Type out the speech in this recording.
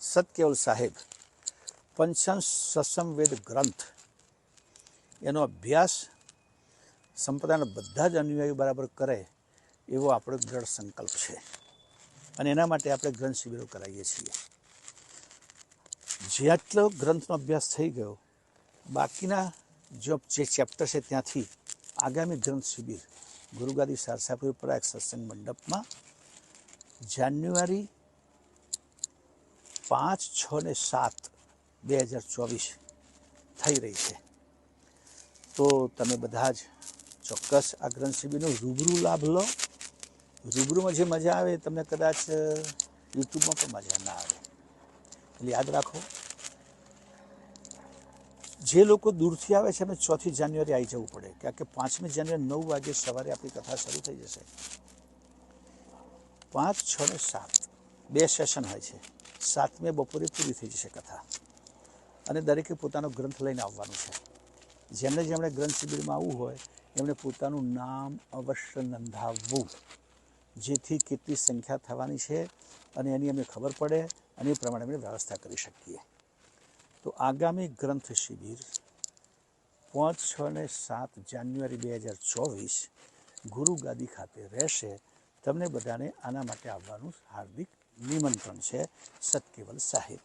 સતકેવલ સાહેબ પંચાંશ સત્સંગવેદ ગ્રંથ એનો અભ્યાસ સંપ્રદાયના બધા જ અનુયાયીઓ બરાબર કરે એવો આપણો દ્રઢ સંકલ્પ છે અને એના માટે આપણે ગ્રંથ શિબિરો કરાવીએ છીએ. જેટલો ગ્રંથનો અભ્યાસ થઈ ગયો, બાકીના જે ચેપ્ટર છે ત્યાંથી આગામી ગ્રંથ શિબિર ગુરુગાદી સારસાપુર પ્રયાગ સત્સંગ મંડપમાં જાન્યુઆરી 5, 6 ને 7, 2024 થઈ રહી છે. તો તમે બધા જ ચોક્કસ આ ગ્રંથ શિબિરનો રૂબરૂ લાભ લો. રૂબરૂમાં જે મજા આવે તમને કદાચ યુટ્યુબમાં પણ મજા ના આવે. એટલે યાદ રાખો, જે લોકો દૂરથી આવે છે એમને 4મી જાન્યુઆરી આવી જવું પડે, કારણ કે 5મી જાન્યુઆરી 9 વાગે સવારે આપણી કથા શરૂ થઈ જશે. 5, 6 ને 7 2 સેશન હોય છે. 7મે બપોરે પૂરી થઈ જશે કથા અને દરેકે પોતાનો ગ્રંથ લઈને આવવાનું છે. જેમણે ગ્રંથ શિબિરમાં આવવું હોય એમણે પોતાનું નામ અવશ્ય નોંધાવવું, જેથી કેટલી સંખ્યા થવાની છે અને એની અમને ખબર પડે અને એ પ્રમાણે અમે વ્યવસ્થા કરી શકીએ. તો આગામી ગ્રંથ શિબિર 5, 6 ને 7 જાન્યુઆરી 2024 ગુરુગાદી ખાતે રહેશે. તમને બધાને આના માટે આવવાનું હાર્દિક નિમંત્રણ છે. સતકેવલ સાહેબ.